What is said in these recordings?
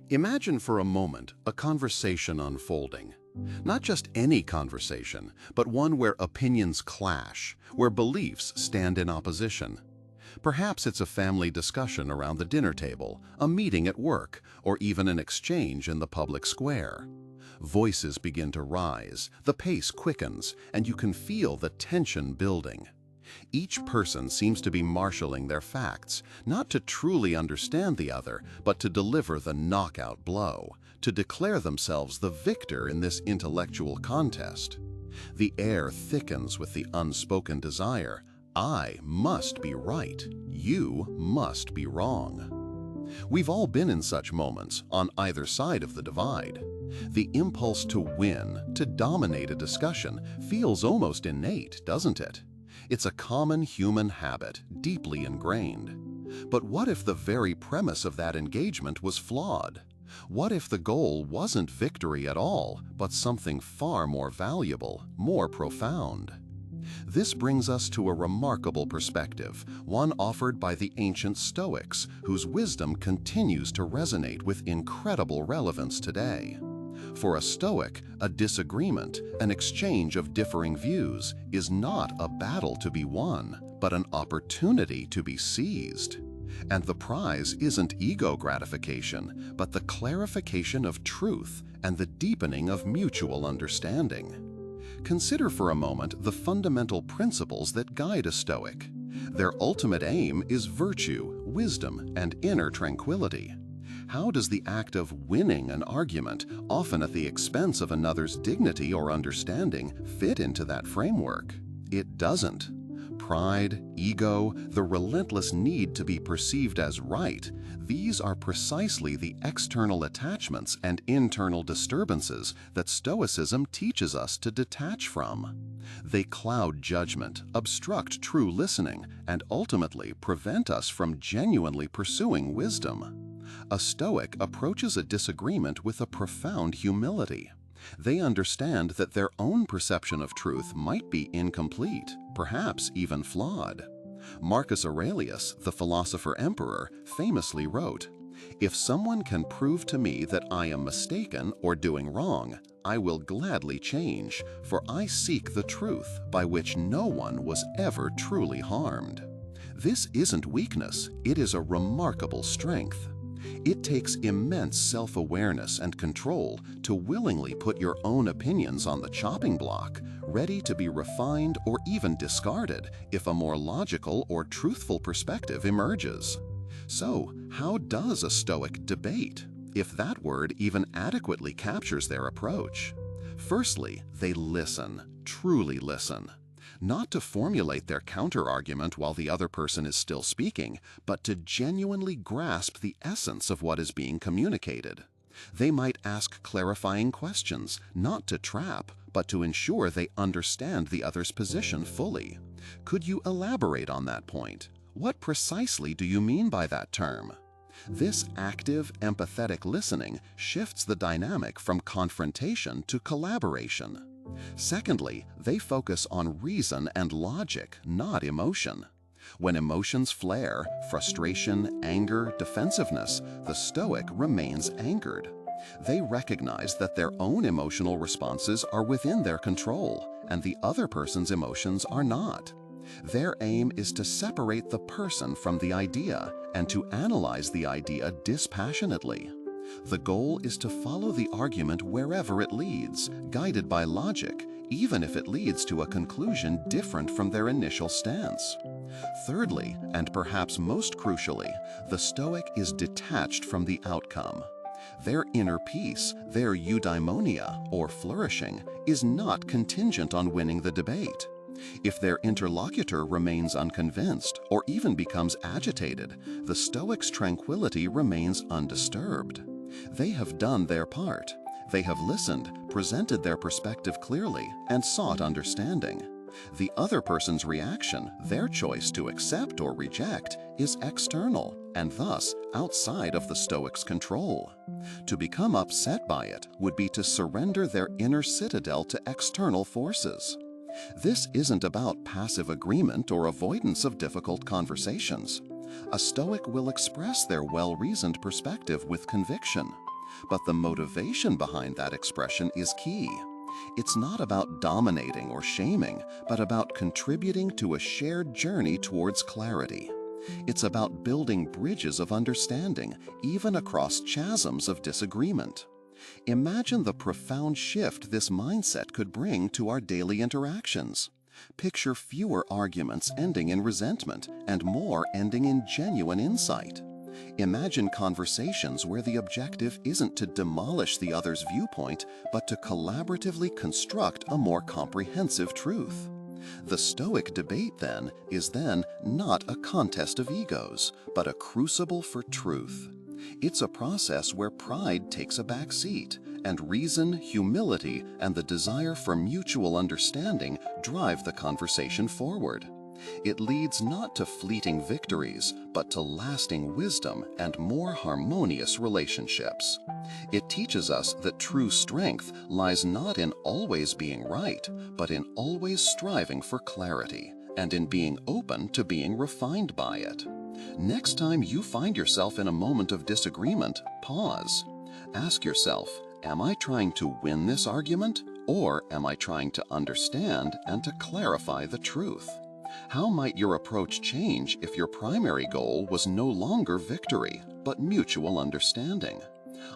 Imagine for a moment a conversation unfolding. Not just any conversation, but one where opinions clash, where beliefs stand in opposition. Perhaps it's a family discussion around the dinner table, a meeting at work, or even an exchange in the public square. Voices begin to rise, the pace quickens, and you can feel the tension building. Each person seems to be marshaling their facts, not to truly understand the other, but to deliver the knockout blow, to declare themselves the victor in this intellectual contest. The air thickens with the unspoken desire, I must be right, you must be wrong. We've all been in such moments on either side of the divide. The impulse to win, to dominate a discussion, feels almost innate, doesn't it? It's a common human habit, deeply ingrained. But what if the very premise of that engagement was flawed? What if the goal wasn't victory at all, but something far more valuable, more profound? This brings us to a remarkable perspective, one offered by the ancient Stoics, whose wisdom continues to resonate with incredible relevance today. For a Stoic, a disagreement, an exchange of differing views, is not a battle to be won, but an opportunity to be seized. And the prize isn't ego gratification, but the clarification of truth and the deepening of mutual understanding. Consider for a moment the fundamental principles that guide a Stoic. Their ultimate aim is virtue, wisdom, and inner tranquility. How does the act of winning an argument, often at the expense of another's dignity or understanding, fit into that framework? It doesn't. Pride, ego, the relentless need to be perceived as right, these are precisely the external attachments and internal disturbances that Stoicism teaches us to detach from. They cloud judgment, obstruct true listening, and ultimately prevent us from genuinely pursuing wisdom. A Stoic approaches a disagreement with a profound humility. They understand that their own perception of truth might be incomplete, perhaps even flawed. Marcus Aurelius, the philosopher-emperor, famously wrote, "If someone can prove to me that I am mistaken or doing wrong, I will gladly change, for I seek the truth by which no one was ever truly harmed." This isn't weakness, it is a remarkable strength. It takes immense self-awareness and control to willingly put your own opinions on the chopping block, ready to be refined or even discarded if a more logical or truthful perspective emerges. So, how does a Stoic debate, if that word even adequately captures their approach? Firstly, they listen, truly listen. Not to formulate their counter-argument while the other person is still speaking, but to genuinely grasp the essence of what is being communicated. They might ask clarifying questions, not to trap, but to ensure they understand the other's position fully. Could you elaborate on that point? What precisely do you mean by that term? This active, empathetic listening shifts the dynamic from confrontation to collaboration. Secondly, they focus on reason and logic, not emotion. When emotions flare, frustration, anger, defensiveness, the Stoic remains anchored. They recognize that their own emotional responses are within their control, and the other person's emotions are not. Their aim is to separate the person from the idea and to analyze the idea dispassionately. The goal is to follow the argument wherever it leads, guided by logic, even if it leads to a conclusion different from their initial stance. Thirdly, and perhaps most crucially, the Stoic is detached from the outcome. Their inner peace, their eudaimonia, or flourishing, is not contingent on winning the debate. If their interlocutor remains unconvinced or even becomes agitated, the Stoic's tranquility remains undisturbed. They have done their part. They have listened, presented their perspective clearly, and sought understanding. The other person's reaction, their choice to accept or reject, is external and thus outside of the Stoic's control. To become upset by it would be to surrender their inner citadel to external forces. This isn't about passive agreement or avoidance of difficult conversations. A Stoic will express their well-reasoned perspective with conviction. But the motivation behind that expression is key. It's not about dominating or shaming, but about contributing to a shared journey towards clarity. It's about building bridges of understanding, even across chasms of disagreement. Imagine the profound shift this mindset could bring to our daily interactions. Picture fewer arguments ending in resentment and more ending in genuine insight. Imagine conversations where the objective isn't to demolish the other's viewpoint, but to collaboratively construct a more comprehensive truth. The Stoic debate, then, is not a contest of egos, but a crucible for truth. It's a process where pride takes a back seat, and reason, humility, and the desire for mutual understanding drive the conversation forward. It leads not to fleeting victories, but to lasting wisdom and more harmonious relationships. It teaches us that true strength lies not in always being right, but in always striving for clarity, and in being open to being refined by it. Next time you find yourself in a moment of disagreement, pause. Ask yourself, am I trying to win this argument, or am I trying to understand and to clarify the truth? How might your approach change if your primary goal was no longer victory, but mutual understanding?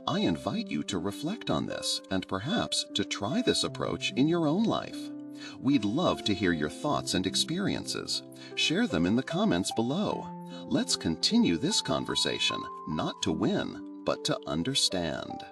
I invite you to reflect on this and perhaps to try this approach in your own life. We'd love to hear your thoughts and experiences. Share them in the comments below. Let's continue this conversation, not to win, but to understand.